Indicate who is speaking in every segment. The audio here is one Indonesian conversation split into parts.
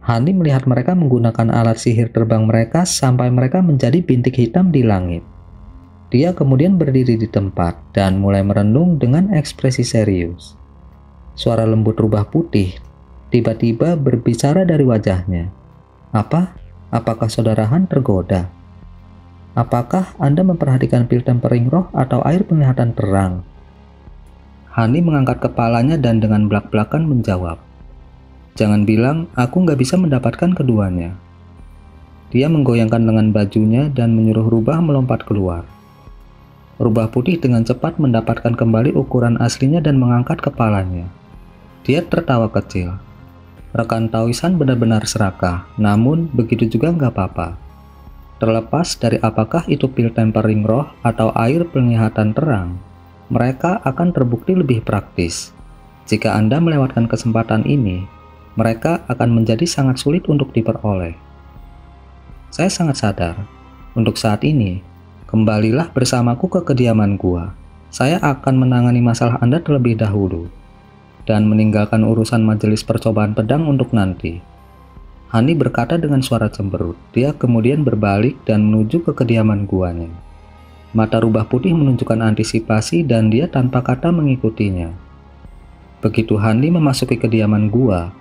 Speaker 1: Hani melihat mereka menggunakan alat sihir terbang mereka sampai mereka menjadi bintik hitam di langit. Dia kemudian berdiri di tempat dan mulai merenung dengan ekspresi serius. Suara lembut rubah putih tiba-tiba berbicara dari wajahnya. Apa? Apakah saudara Han tergoda? Apakah Anda memperhatikan pil tempering roh atau air penglihatan terang? Hani mengangkat kepalanya dan dengan belak-belakan menjawab, "Jangan bilang aku nggak bisa mendapatkan keduanya." Dia menggoyangkan lengan bajunya dan menyuruh rubah melompat keluar. Rubah putih dengan cepat mendapatkan kembali ukuran aslinya dan mengangkat kepalanya. Dia tertawa kecil. Rekan Taoisan benar-benar serakah, namun begitu juga nggak apa-apa. Terlepas dari apakah itu pil tempering roh atau air penglihatan terang, mereka akan terbukti lebih praktis. Jika Anda melewatkan kesempatan ini, mereka akan menjadi sangat sulit untuk diperoleh. Saya sangat sadar, untuk saat ini, kembalilah bersamaku ke kediaman gua. Saya akan menangani masalah Anda terlebih dahulu, dan meninggalkan urusan majelis percobaan pedang untuk nanti. Hani berkata dengan suara cemberut. Dia kemudian berbalik dan menuju ke kediaman guanya. Mata rubah putih menunjukkan antisipasi dan dia tanpa kata mengikutinya. Begitu Hani memasuki kediaman gua,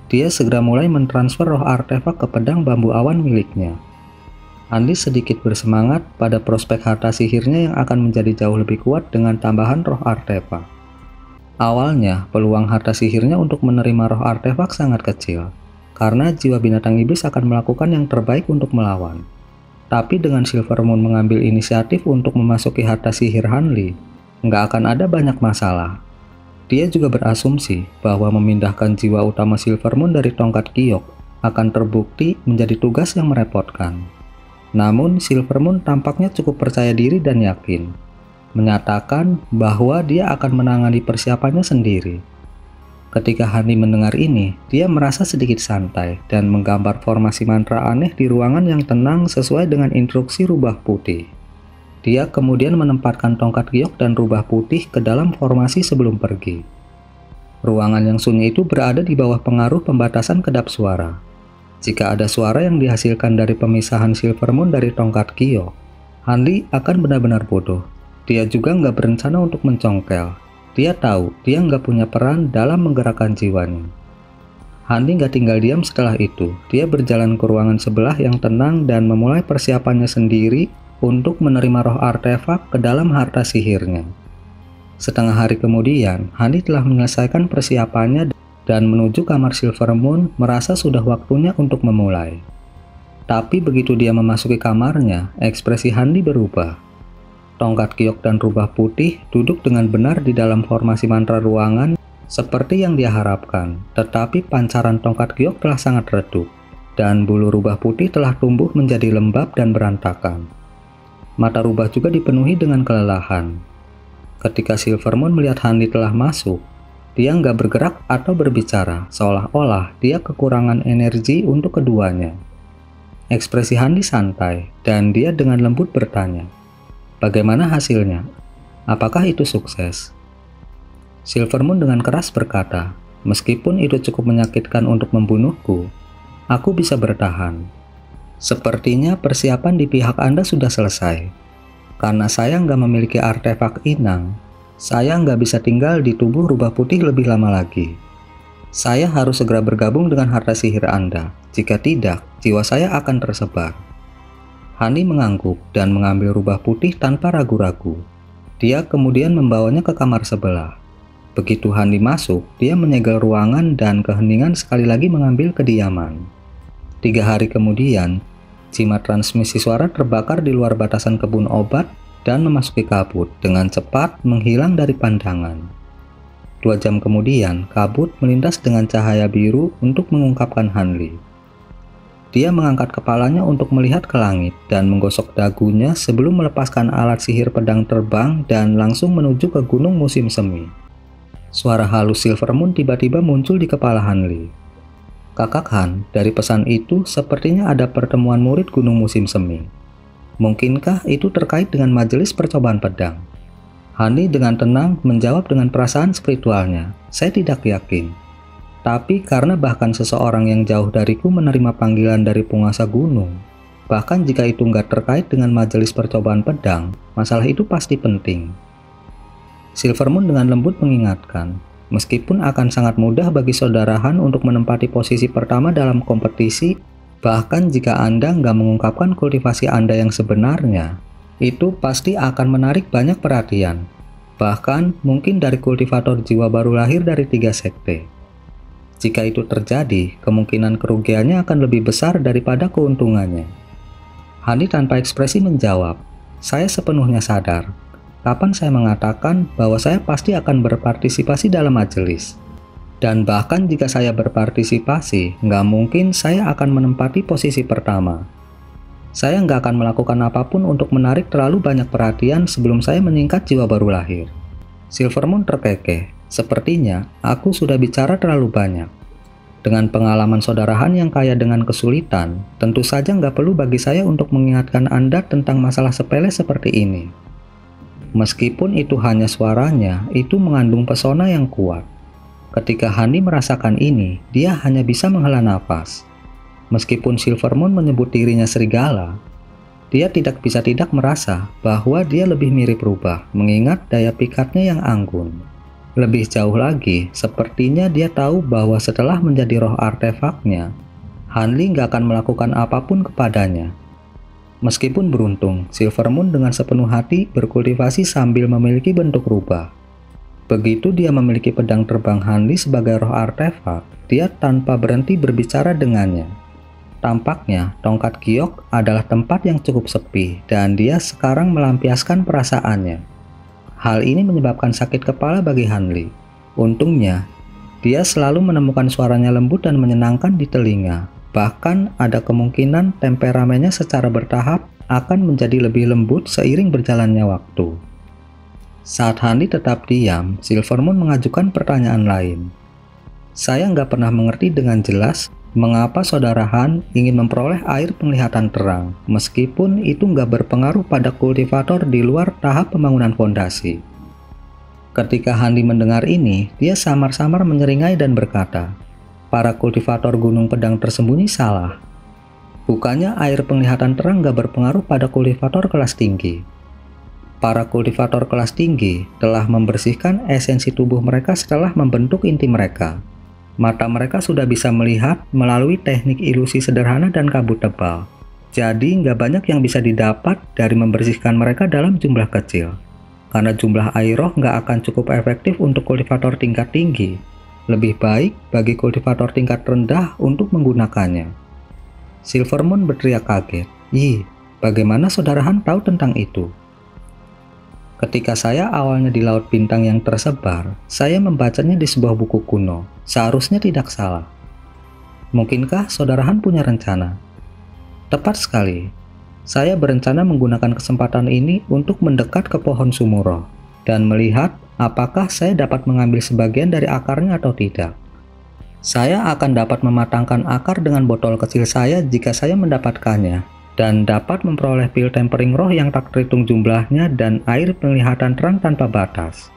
Speaker 1: dia segera mulai mentransfer roh artefak ke pedang bambu awan miliknya. Hani sedikit bersemangat pada prospek harta sihirnya yang akan menjadi jauh lebih kuat dengan tambahan roh artefak. Awalnya, peluang harta sihirnya untuk menerima roh artefak sangat kecil, karena jiwa binatang iblis akan melakukan yang terbaik untuk melawan. Tapi dengan Silver Moon mengambil inisiatif untuk memasuki harta sihir Hanli, nggak akan ada banyak masalah. Dia juga berasumsi bahwa memindahkan jiwa utama Silver Moon dari tongkat giok akan terbukti menjadi tugas yang merepotkan. Namun Silver Moon tampaknya cukup percaya diri dan yakin, menyatakan bahwa dia akan menangani persiapannya sendiri. Ketika Hani mendengar ini, dia merasa sedikit santai dan menggambar formasi mantra aneh di ruangan yang tenang sesuai dengan instruksi rubah putih. Dia kemudian menempatkan tongkat giok dan rubah putih ke dalam formasi sebelum pergi. Ruangan yang sunyi itu berada di bawah pengaruh pembatasan kedap suara. Jika ada suara yang dihasilkan dari pemisahan Silver Moon dari tongkat giok, Hanli akan benar-benar bodoh. Dia juga nggak berencana untuk mencongkel. Dia tahu dia nggak punya peran dalam menggerakkan jiwanya. Hani nggak tinggal diam setelah itu. Dia berjalan ke ruangan sebelah yang tenang dan memulai persiapannya sendiri untuk menerima roh artefak ke dalam harta sihirnya. Setengah hari kemudian, Hani telah menyelesaikan persiapannya dan menuju kamar Silver Moon merasa sudah waktunya untuk memulai. Tapi begitu dia memasuki kamarnya, ekspresi Hani berubah. Tongkat giok dan rubah putih duduk dengan benar di dalam formasi mantra ruangan seperti yang dia harapkan, tetapi pancaran tongkat giok telah sangat redup, dan bulu rubah putih telah tumbuh menjadi lembab dan berantakan. Mata rubah juga dipenuhi dengan kelelahan. Ketika Silver Moon melihat Hani telah masuk, dia nggak bergerak atau berbicara, seolah-olah dia kekurangan energi untuk keduanya. Ekspresi Hani santai, dan dia dengan lembut bertanya, "Bagaimana hasilnya? Apakah itu sukses?" Silver Moon dengan keras berkata, "Meskipun itu cukup menyakitkan untuk membunuhku, aku bisa bertahan. Sepertinya persiapan di pihak Anda sudah selesai. Karena saya nggak memiliki artefak inang, saya nggak bisa tinggal di tubuh rubah putih lebih lama lagi. Saya harus segera bergabung dengan harta sihir Anda. Jika tidak, jiwa saya akan tersebar." Hani mengangguk dan mengambil rubah putih tanpa ragu-ragu. Dia kemudian membawanya ke kamar sebelah. Begitu Hani masuk, dia menyegel ruangan dan keheningan sekali lagi mengambil kediaman. 3 hari kemudian, jimat transmisi suara terbakar di luar batasan kebun obat dan memasuki kabut dengan cepat menghilang dari pandangan. 2 jam kemudian, kabut melintas dengan cahaya biru untuk mengungkapkan Hanli. Dia mengangkat kepalanya untuk melihat ke langit dan menggosok dagunya sebelum melepaskan alat sihir pedang terbang dan langsung menuju ke gunung musim semi. Suara halus Silver Moon tiba-tiba muncul di kepala Hanli. "Kakak Han, dari pesan itu sepertinya ada pertemuan murid gunung musim semi. Mungkinkah itu terkait dengan majelis percobaan pedang?" Hani dengan tenang menjawab dengan perasaan spiritualnya, "Saya tidak yakin." Tapi karena bahkan seseorang yang jauh dariku menerima panggilan dari penguasa gunung, bahkan jika itu nggak terkait dengan majelis percobaan pedang, masalah itu pasti penting. Silvermoon dengan lembut mengingatkan, meskipun akan sangat mudah bagi saudara Han untuk menempati posisi pertama dalam kompetisi, bahkan jika Anda nggak mengungkapkan kultivasi Anda yang sebenarnya, itu pasti akan menarik banyak perhatian. Bahkan mungkin dari kultivator jiwa baru lahir dari 3 sekte. Jika itu terjadi, kemungkinan kerugiannya akan lebih besar daripada keuntungannya. Hani tanpa ekspresi menjawab, "Saya sepenuhnya sadar. Kapan saya mengatakan bahwa saya pasti akan berpartisipasi dalam majelis? Dan bahkan jika saya berpartisipasi, nggak mungkin saya akan menempati posisi pertama. Saya nggak akan melakukan apapun untuk menarik terlalu banyak perhatian sebelum saya meningkat jiwa baru lahir." Silvermoon terkekeh. "Sepertinya aku sudah bicara terlalu banyak. Dengan pengalaman saudara Han yang kaya dengan kesulitan, tentu saja nggak perlu bagi saya untuk mengingatkan Anda tentang masalah sepele seperti ini." Meskipun itu hanya suaranya, itu mengandung pesona yang kuat. Ketika Hani merasakan ini, dia hanya bisa menghela nafas. Meskipun Silvermoon menyebut dirinya serigala, dia tidak bisa tidak merasa bahwa dia lebih mirip rubah, mengingat daya pikatnya yang anggun. Lebih jauh lagi, sepertinya dia tahu bahwa setelah menjadi roh artefaknya, Hanli nggak akan melakukan apapun kepadanya. Meskipun beruntung, Silvermoon dengan sepenuh hati berkultivasi sambil memiliki bentuk rubah. Begitu dia memiliki pedang terbang Hanli sebagai roh artefak, dia tanpa berhenti berbicara dengannya. Tampaknya, tongkat giok adalah tempat yang cukup sepi, dan dia sekarang melampiaskan perasaannya. Hal ini menyebabkan sakit kepala bagi Hanli. Untungnya, dia selalu menemukan suaranya lembut dan menyenangkan di telinga. Bahkan ada kemungkinan temperamennya secara bertahap akan menjadi lebih lembut seiring berjalannya waktu. Saat Hanli tetap diam, Silvermoon mengajukan pertanyaan lain. "Saya nggak pernah mengerti dengan jelas mengapa saudara Han ingin memperoleh air penglihatan terang, meskipun itu nggak berpengaruh pada kultivator di luar tahap pembangunan fondasi." Ketika Hanli mendengar ini, dia samar-samar menyeringai dan berkata, "Para kultivator gunung pedang tersembunyi salah. Bukannya air penglihatan terang nggak berpengaruh pada kultivator kelas tinggi. Para kultivator kelas tinggi telah membersihkan esensi tubuh mereka setelah membentuk inti mereka. Mata mereka sudah bisa melihat melalui teknik ilusi sederhana dan kabut tebal. Jadi nggak banyak yang bisa didapat dari membersihkan mereka dalam jumlah kecil. Karena jumlah air roh nggak akan cukup efektif untuk kultivator tingkat tinggi. Lebih baik bagi kultivator tingkat rendah untuk menggunakannya." Silvermoon berteriak kaget. "Ih, bagaimana saudara Han tahu tentang itu?" "Ketika saya awalnya di Laut Bintang yang tersebar, saya membacanya di sebuah buku kuno. Seharusnya tidak salah." "Mungkinkah saudara Han punya rencana?" "Tepat sekali. Saya berencana menggunakan kesempatan ini untuk mendekat ke pohon Sumuro dan melihat apakah saya dapat mengambil sebagian dari akarnya atau tidak. Saya akan dapat mematangkan akar dengan botol kecil saya jika saya mendapatkannya, dan dapat memperoleh pil tempering roh yang tak terhitung jumlahnya dan air penglihatan terang tanpa batas.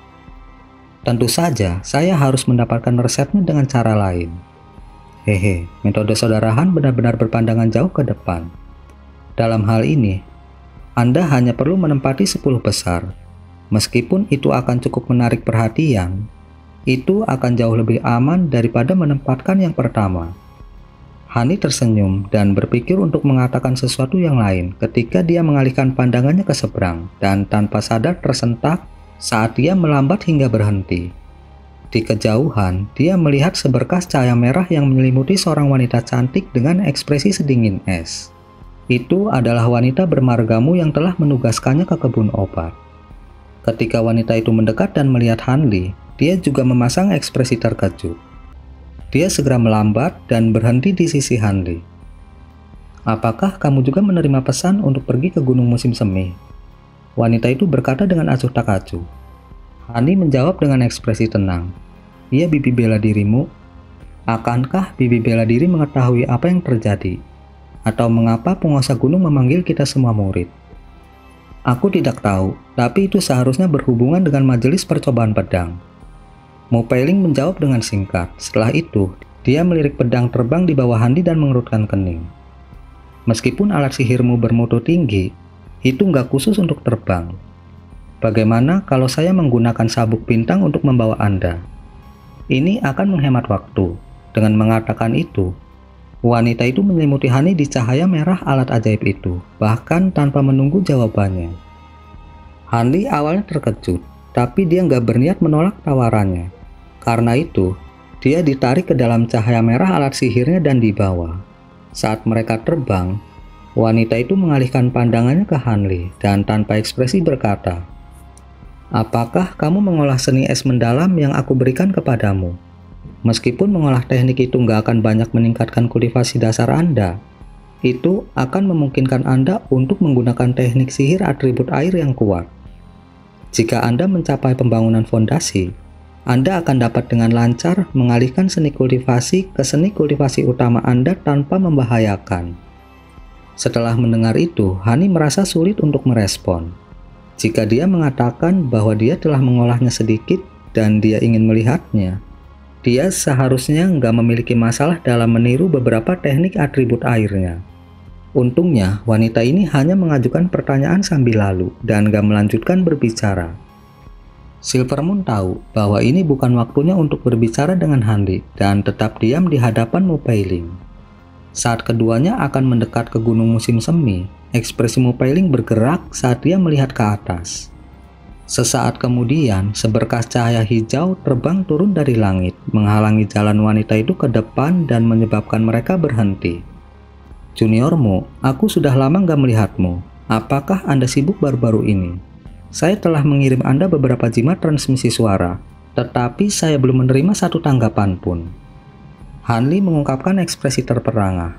Speaker 1: Tentu saja, saya harus mendapatkan resepnya dengan cara lain." Hehe, metode saudara Han benar-benar berpandangan jauh ke depan. Dalam hal ini, Anda hanya perlu menempati 10 besar. Meskipun itu akan cukup menarik perhatian, itu akan jauh lebih aman daripada menempatkan yang pertama. Hani tersenyum dan berpikir untuk mengatakan sesuatu yang lain ketika dia mengalihkan pandangannya ke seberang dan tanpa sadar tersentak saat dia melambat hingga berhenti. Di kejauhan, dia melihat seberkas cahaya merah yang menyelimuti seorang wanita cantik dengan ekspresi sedingin es. Itu adalah wanita bermargamu yang telah menugaskannya ke kebun obat. Ketika wanita itu mendekat dan melihat Hanli, dia juga memasang ekspresi terkejut. Dia segera melambat dan berhenti di sisi Hanli. "Apakah kamu juga menerima pesan untuk pergi ke gunung musim semi?" Wanita itu berkata dengan acuh tak acuh. Hanli menjawab dengan ekspresi tenang. "Iya, bibi bela dirimu. Akankah bibi bela diri mengetahui apa yang terjadi? Atau mengapa penguasa gunung memanggil kita semua murid?" "Aku tidak tahu, tapi itu seharusnya berhubungan dengan majelis percobaan pedang." Mu Peiling menjawab dengan singkat. Setelah itu, dia melirik pedang terbang di bawah Hanli dan mengerutkan kening. Meskipun alat sihirmu bermutu tinggi, itu nggak khusus untuk terbang. Bagaimana kalau saya menggunakan sabuk bintang untuk membawa Anda? Ini akan menghemat waktu. Dengan mengatakan itu, wanita itu menyelimuti Hanli di cahaya merah alat ajaib itu, bahkan tanpa menunggu jawabannya. Hanli awalnya terkejut, tapi dia nggak berniat menolak tawarannya. Karena itu, dia ditarik ke dalam cahaya merah alat sihirnya dan dibawa. Saat mereka terbang, wanita itu mengalihkan pandangannya ke Hanli dan tanpa ekspresi berkata, "Apakah kamu mengolah seni es mendalam yang aku berikan kepadamu? Meskipun mengolah teknik itu nggak akan banyak meningkatkan kultivasi dasar Anda, itu akan memungkinkan Anda untuk menggunakan teknik sihir atribut air yang kuat. Jika Anda mencapai pembangunan fondasi, Anda akan dapat dengan lancar mengalihkan seni kultivasi ke seni kultivasi utama Anda tanpa membahayakan." Setelah mendengar itu, Hanli merasa sulit untuk merespon. Jika dia mengatakan bahwa dia telah mengolahnya sedikit dan dia ingin melihatnya, dia seharusnya nggak memiliki masalah dalam meniru beberapa teknik atribut airnya. Untungnya, wanita ini hanya mengajukan pertanyaan sambil lalu dan nggak melanjutkan berbicara. Silvermoon tahu bahwa ini bukan waktunya untuk berbicara dengan Hanli dan tetap diam di hadapan Mu Peiling. Saat keduanya akan mendekat ke gunung musim semi, ekspresi Mu Peiling bergerak saat dia melihat ke atas. Sesaat kemudian, seberkas cahaya hijau terbang turun dari langit, menghalangi jalan wanita itu ke depan dan menyebabkan mereka berhenti. "Juniormu, aku sudah lama nggak melihatmu. Apakah Anda sibuk baru-baru ini? Saya telah mengirim Anda beberapa jimat transmisi suara, tetapi saya belum menerima satu tanggapan pun." Hanli mengungkapkan ekspresi terperangah.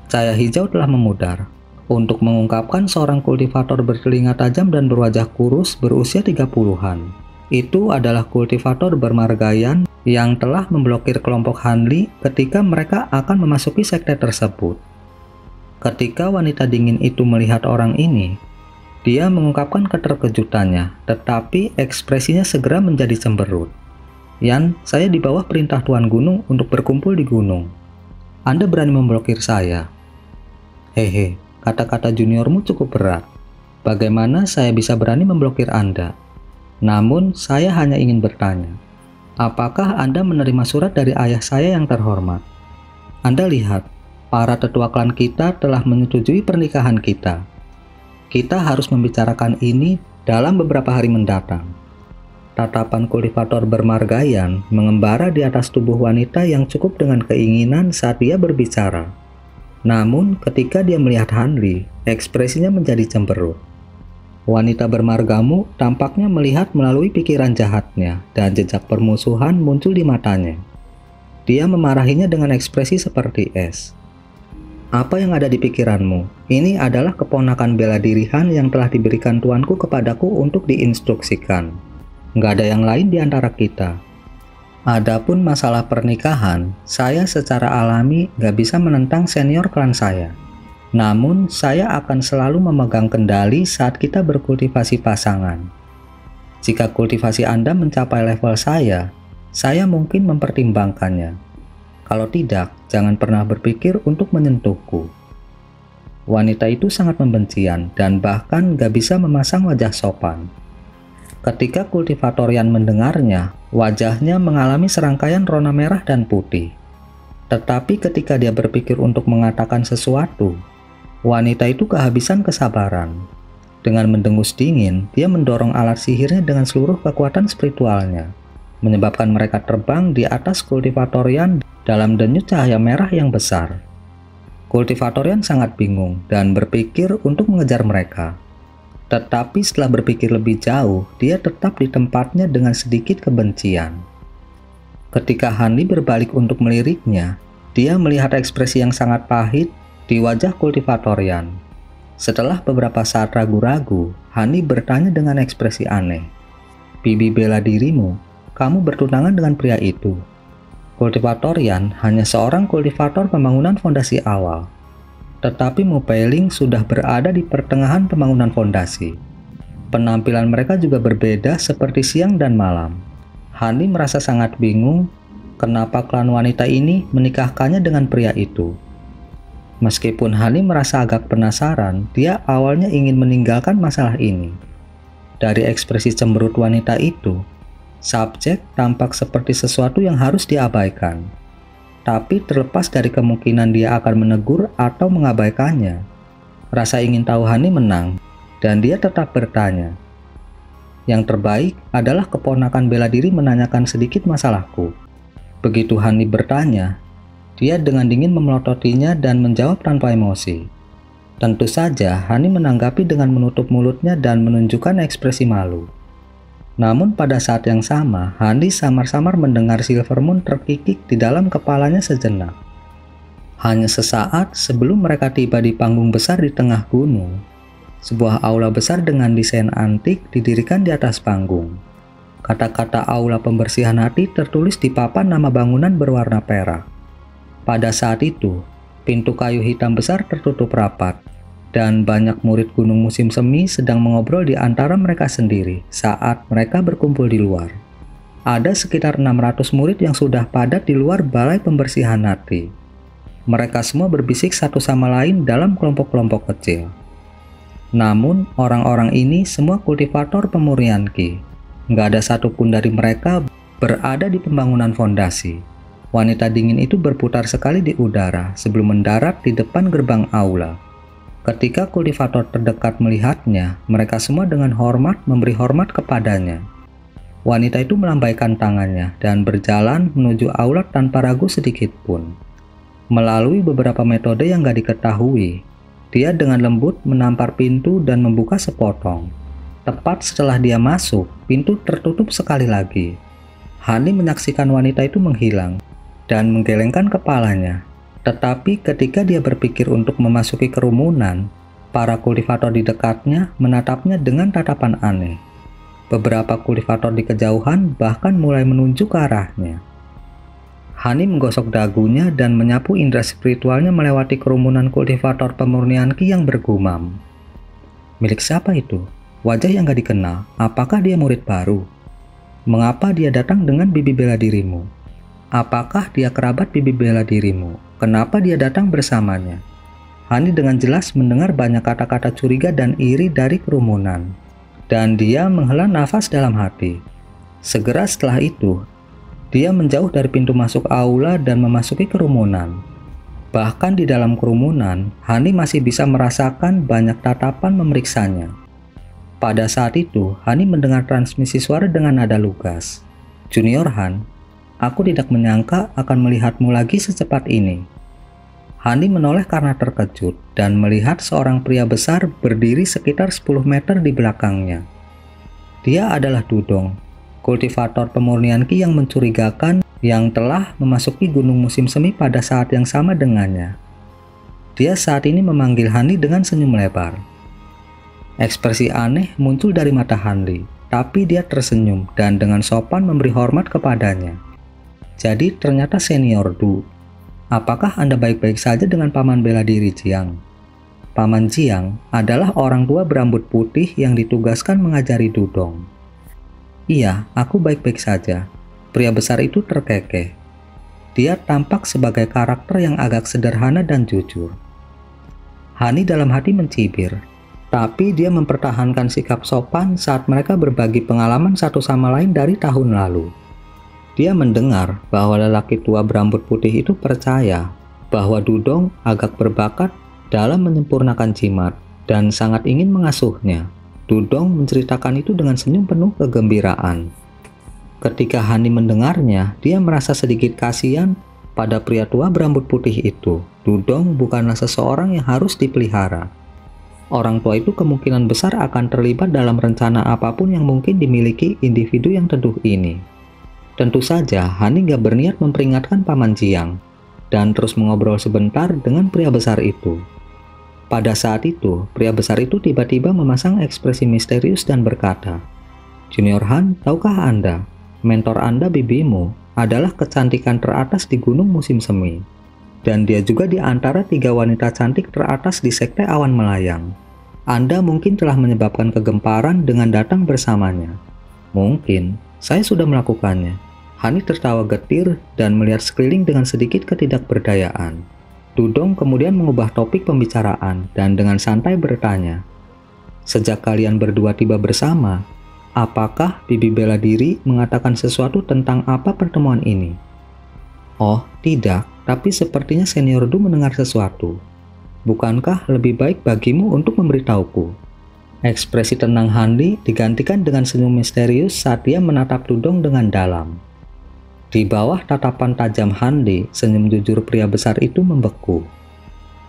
Speaker 1: Cahaya hijau telah memudar. Untuk mengungkapkan seorang kultivator bertelinga tajam dan berwajah kurus berusia 30-an. Itu adalah kultivator bermargayan yang telah memblokir kelompok Hanli ketika mereka akan memasuki sekte tersebut. Ketika wanita dingin itu melihat orang ini, dia mengungkapkan keterkejutannya, tetapi ekspresinya segera menjadi cemberut. "Yan, saya di bawah perintah Tuan Gunung untuk berkumpul di gunung. Anda berani memblokir saya?" "Hehe, kata-kata juniormu cukup berat. Bagaimana saya bisa berani memblokir Anda? Namun, saya hanya ingin bertanya. Apakah Anda menerima surat dari ayah saya yang terhormat? Anda lihat, para tetua klan kita telah menyetujui pernikahan kita. Kita harus membicarakan ini dalam beberapa hari mendatang." Tatapan kultivator bermargayan mengembara di atas tubuh wanita yang cukup dengan keinginan saat dia berbicara. Namun, ketika dia melihat Hanli, ekspresinya menjadi cemberut. Wanita bermargamu tampaknya melihat melalui pikiran jahatnya dan jejak permusuhan muncul di matanya. Dia memarahinya dengan ekspresi seperti es. "Apa yang ada di pikiranmu? Ini adalah keponakan bela diri Han yang telah diberikan tuanku kepadaku untuk diinstruksikan. Nggak ada yang lain di antara kita. Adapun masalah pernikahan, saya secara alami nggak bisa menentang senior klan saya. Namun, saya akan selalu memegang kendali saat kita berkultivasi pasangan. Jika kultivasi Anda mencapai level saya mungkin mempertimbangkannya. Kalau tidak, jangan pernah berpikir untuk menyentuhku." Wanita itu sangat membencian dan bahkan nggak bisa memasang wajah sopan. Ketika kultivatorian mendengarnya, wajahnya mengalami serangkaian rona merah dan putih. Tetapi ketika dia berpikir untuk mengatakan sesuatu, wanita itu kehabisan kesabaran. Dengan mendengus dingin, dia mendorong alat sihirnya dengan seluruh kekuatan spiritualnya, menyebabkan mereka terbang di atas kultivatorian dalam denyut cahaya merah yang besar. Kultivatorian sangat bingung dan berpikir untuk mengejar mereka. Tetapi setelah berpikir lebih jauh, dia tetap di tempatnya dengan sedikit kebencian. Ketika Hanli berbalik untuk meliriknya, dia melihat ekspresi yang sangat pahit di wajah kultivatorian. Setelah beberapa saat ragu-ragu, Hanli bertanya dengan ekspresi aneh, "Bibi bela dirimu, kamu bertunangan dengan pria itu." Kultivatorian hanya seorang kultivator pembangunan fondasi awal. Tetapi Mu Peiling sudah berada di pertengahan pembangunan fondasi. Penampilan mereka juga berbeda seperti siang dan malam. Hani merasa sangat bingung kenapa klan wanita ini menikahkannya dengan pria itu. Meskipun Hani merasa agak penasaran, dia awalnya ingin meninggalkan masalah ini. Dari ekspresi cemberut wanita itu, subjek tampak seperti sesuatu yang harus diabaikan. Tapi terlepas dari kemungkinan dia akan menegur atau mengabaikannya, rasa ingin tahu Hani menang, dan dia tetap bertanya. Yang terbaik adalah keponakan bela diri menanyakan sedikit masalahku. Begitu Hani bertanya, dia dengan dingin memelototinya dan menjawab tanpa emosi. Tentu saja Hani menanggapi dengan menutup mulutnya dan menunjukkan ekspresi malu. Namun pada saat yang sama, Hani samar-samar mendengar Silvermoon terkikik di dalam kepalanya sejenak. Hanya sesaat sebelum mereka tiba di panggung besar di tengah gunung, sebuah aula besar dengan desain antik didirikan di atas panggung. Kata-kata aula pembersihan hati tertulis di papan nama bangunan berwarna perak. Pada saat itu, pintu kayu hitam besar tertutup rapat, dan banyak murid Gunung Musim Semi sedang mengobrol di antara mereka sendiri saat mereka berkumpul di luar. Ada sekitar 600 murid yang sudah padat di luar balai pembersihan hati. Mereka semua berbisik satu sama lain dalam kelompok-kelompok kecil. Namun, orang-orang ini semua kultivator pemurnian Ki. Nggak ada satupun dari mereka berada di pembangunan fondasi. Wanita dingin itu berputar sekali di udara sebelum mendarat di depan gerbang aula. Ketika kultivator terdekat melihatnya, mereka semua dengan hormat memberi hormat kepadanya. Wanita itu melambaikan tangannya dan berjalan menuju aula tanpa ragu sedikit pun. Melalui beberapa metode yang nggak diketahui, dia dengan lembut menampar pintu dan membuka sepotong. Tepat setelah dia masuk, pintu tertutup sekali lagi. Hani menyaksikan wanita itu menghilang dan menggelengkan kepalanya. Tetapi ketika dia berpikir untuk memasuki kerumunan, para kultivator di dekatnya menatapnya dengan tatapan aneh. Beberapa kultivator di kejauhan bahkan mulai menunjuk ke arahnya. Hani menggosok dagunya dan menyapu indera spiritualnya melewati kerumunan kultivator pemurnian Ki yang bergumam. Milik siapa itu? Wajah yang gak dikenal. Apakah dia murid baru? Mengapa dia datang dengan bibi bela dirimu? Apakah dia kerabat bibi bela dirimu? Kenapa dia datang bersamanya? Hani dengan jelas mendengar banyak kata-kata curiga dan iri dari kerumunan. Dan dia menghela nafas dalam hati. Segera setelah itu, dia menjauh dari pintu masuk aula dan memasuki kerumunan. Bahkan di dalam kerumunan, Hani masih bisa merasakan banyak tatapan memeriksanya. Pada saat itu, Hani mendengar transmisi suara dengan nada lugas. "Junior Han, aku tidak menyangka akan melihatmu lagi secepat ini." Hani menoleh karena terkejut dan melihat seorang pria besar berdiri sekitar 10 meter di belakangnya. Dia adalah Dudong, kultivator pemurnian Ki yang mencurigakan yang telah memasuki Gunung Musim Semi pada saat yang sama dengannya. Dia saat ini memanggil Hani dengan senyum lebar. Ekspresi aneh muncul dari mata Hani, tapi dia tersenyum dan dengan sopan memberi hormat kepadanya. "Jadi ternyata senior Du. Apakah Anda baik-baik saja dengan Paman bela diri Jiang?" Paman Jiang adalah orang tua berambut putih yang ditugaskan mengajari Dudong. "Iya, aku baik-baik saja." Pria besar itu terkekeh. Dia tampak sebagai karakter yang agak sederhana dan jujur. Hani dalam hati mencibir, tapi dia mempertahankan sikap sopan saat mereka berbagi pengalaman satu sama lain dari tahun lalu. Dia mendengar bahwa lelaki tua berambut putih itu percaya bahwa Dudong agak berbakat dalam menyempurnakan jimat dan sangat ingin mengasuhnya. Dudong menceritakan itu dengan senyum penuh kegembiraan. Ketika Hani mendengarnya, dia merasa sedikit kasihan pada pria tua berambut putih itu. Dudong bukanlah seseorang yang harus dipelihara. Orang tua itu kemungkinan besar akan terlibat dalam rencana apapun yang mungkin dimiliki individu yang teduh ini. Tentu saja, Hani gak berniat memperingatkan Paman Jiang dan terus mengobrol sebentar dengan pria besar itu. Pada saat itu, pria besar itu tiba-tiba memasang ekspresi misterius dan berkata, "Junior Han, tahukah Anda, mentor Anda bibimu adalah kecantikan teratas di Gunung Musim Semi. Dan dia juga di antara 3 wanita cantik teratas di Sekte Awan Melayang. Anda mungkin telah menyebabkan kegemparan dengan datang bersamanya. Mungkin, Saya sudah melakukannya. Hani tertawa getir dan melihat sekeliling dengan sedikit ketidakberdayaan. Dudong kemudian mengubah topik pembicaraan dan dengan santai bertanya, "Sejak kalian berdua tiba bersama, apakah Bibi bela diri mengatakan sesuatu tentang apa pertemuan ini?" "Oh, tidak, tapi sepertinya Senior Du mendengar sesuatu. Bukankah lebih baik bagimu untuk memberitahuku?" Ekspresi tenang Hanli digantikan dengan senyum misterius saat dia menatap Dudong dengan dalam. Di bawah tatapan tajam Hanli, senyum jujur pria besar itu membeku.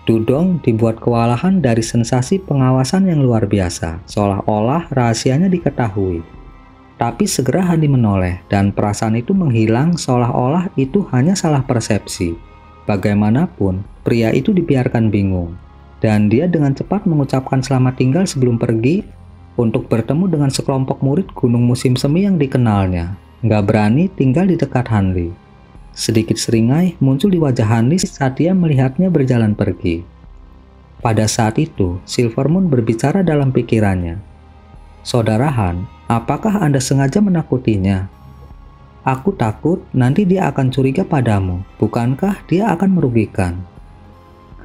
Speaker 1: Dudong dibuat kewalahan dari sensasi pengawasan yang luar biasa, seolah-olah rahasianya diketahui. Tapi segera Hanli menoleh, dan perasaan itu menghilang seolah-olah itu hanya salah persepsi. Bagaimanapun, pria itu dibiarkan bingung. Dan dia dengan cepat mengucapkan selamat tinggal sebelum pergi untuk bertemu dengan sekelompok murid gunung musim semi yang dikenalnya. Nggak berani tinggal di dekat Hanli. Sedikit seringai muncul di wajah Hanli saat dia melihatnya berjalan pergi. Pada saat itu, Silvermoon berbicara dalam pikirannya. "Saudara Han, apakah Anda sengaja menakutinya? Aku takut nanti dia akan curiga padamu, bukankah dia akan merugikan?"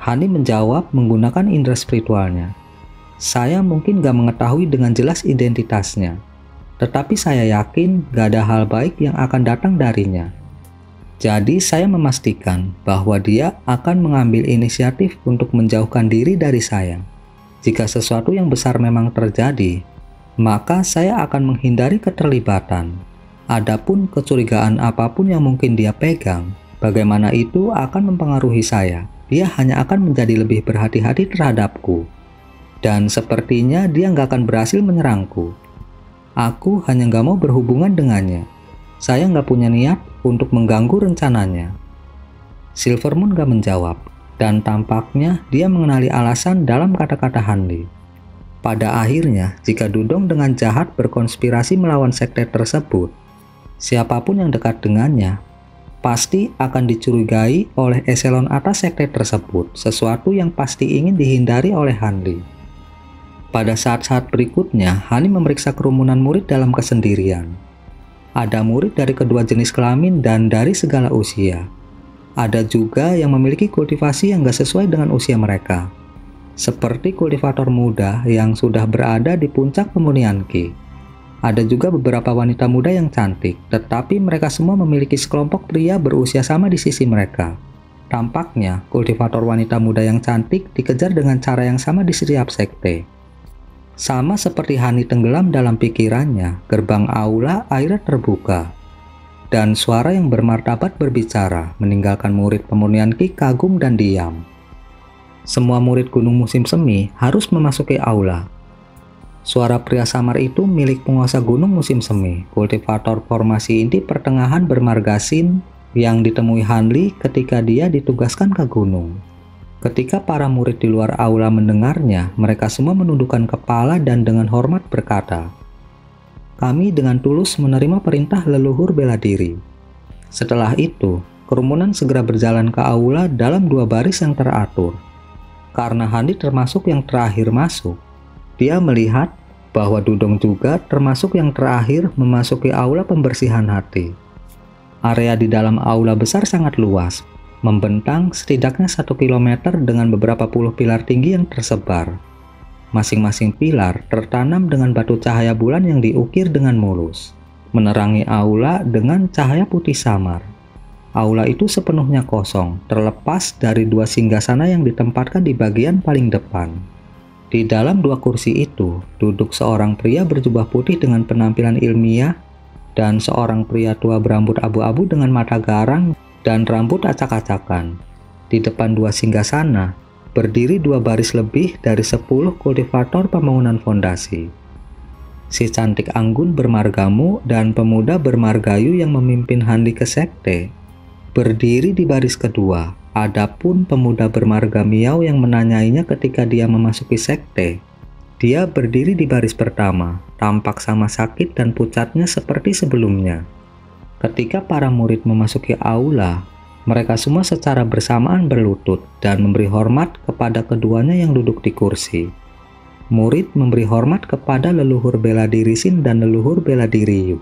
Speaker 1: Hani menjawab menggunakan indera spiritualnya. "Saya mungkin gak mengetahui dengan jelas identitasnya, tetapi saya yakin gak ada hal baik yang akan datang darinya. Jadi saya memastikan bahwa dia akan mengambil inisiatif untuk menjauhkan diri dari saya. Jika sesuatu yang besar memang terjadi, maka saya akan menghindari keterlibatan. Adapun kecurigaan apapun yang mungkin dia pegang, bagaimana itu akan mempengaruhi saya. Dia hanya akan menjadi lebih berhati-hati terhadapku. Dan sepertinya dia nggak akan berhasil menyerangku. Aku hanya nggak mau berhubungan dengannya. Saya nggak punya niat untuk mengganggu rencananya." Silvermoon nggak menjawab, dan tampaknya dia mengenali alasan dalam kata-kata Hanli. Pada akhirnya, jika Dudong dengan jahat berkonspirasi melawan sekte tersebut, siapapun yang dekat dengannya pasti akan dicurigai oleh eselon atas sekte tersebut, sesuatu yang pasti ingin dihindari oleh Hanli. Pada saat-saat berikutnya, Hanli memeriksa kerumunan murid dalam kesendirian. Ada murid dari kedua jenis kelamin dan dari segala usia. Ada juga yang memiliki kultivasi yang gak sesuai dengan usia mereka, seperti kultivator muda yang sudah berada di puncak pemurnian Ki. Ada juga beberapa wanita muda yang cantik, tetapi mereka semua memiliki sekelompok pria berusia sama di sisi mereka. Tampaknya, kultivator wanita muda yang cantik dikejar dengan cara yang sama di setiap sekte. Sama seperti Hani tenggelam dalam pikirannya, gerbang aula akhirnya terbuka. Dan suara yang bermartabat berbicara, meninggalkan murid pemurnian Ki kagum dan diam. Semua murid gunung musim semi harus memasuki aula. Suara pria samar itu milik penguasa gunung musim semi, kultivator formasi inti pertengahan bermargasin yang ditemui Hanli ketika dia ditugaskan ke gunung. Ketika para murid di luar aula mendengarnya, mereka semua menundukkan kepala dan dengan hormat berkata, "Kami dengan tulus menerima perintah leluhur bela diri." Setelah itu, kerumunan segera berjalan ke aula dalam dua baris yang teratur. Karena Hanli termasuk yang terakhir masuk, dia melihat bahwa Dudong juga termasuk yang terakhir memasuki aula pembersihan hati. Area di dalam aula besar sangat luas, membentang setidaknya 1 kilometer dengan beberapa puluh pilar tinggi yang tersebar. Masing-masing pilar tertanam dengan batu cahaya bulan yang diukir dengan mulus, menerangi aula dengan cahaya putih samar. Aula itu sepenuhnya kosong, terlepas dari dua singgasana yang ditempatkan di bagian paling depan. Di dalam dua kursi itu, duduk seorang pria berjubah putih dengan penampilan ilmiah dan seorang pria tua berambut abu-abu dengan mata garang dan rambut acak-acakan. Di depan dua singgasana, berdiri dua baris lebih dari 10 kultivator pembangunan fondasi. Si cantik anggun bermargamu dan pemuda bermargayu yang memimpin Hanli ke sekte berdiri di baris kedua. Adapun pemuda bermarga Miao yang menanyainya ketika dia memasuki sekte, dia berdiri di baris pertama, tampak sama sakit dan pucatnya seperti sebelumnya. Ketika para murid memasuki aula, mereka semua secara bersamaan berlutut dan memberi hormat kepada keduanya yang duduk di kursi. Murid memberi hormat kepada leluhur bela diri Sin dan leluhur bela diri Yu.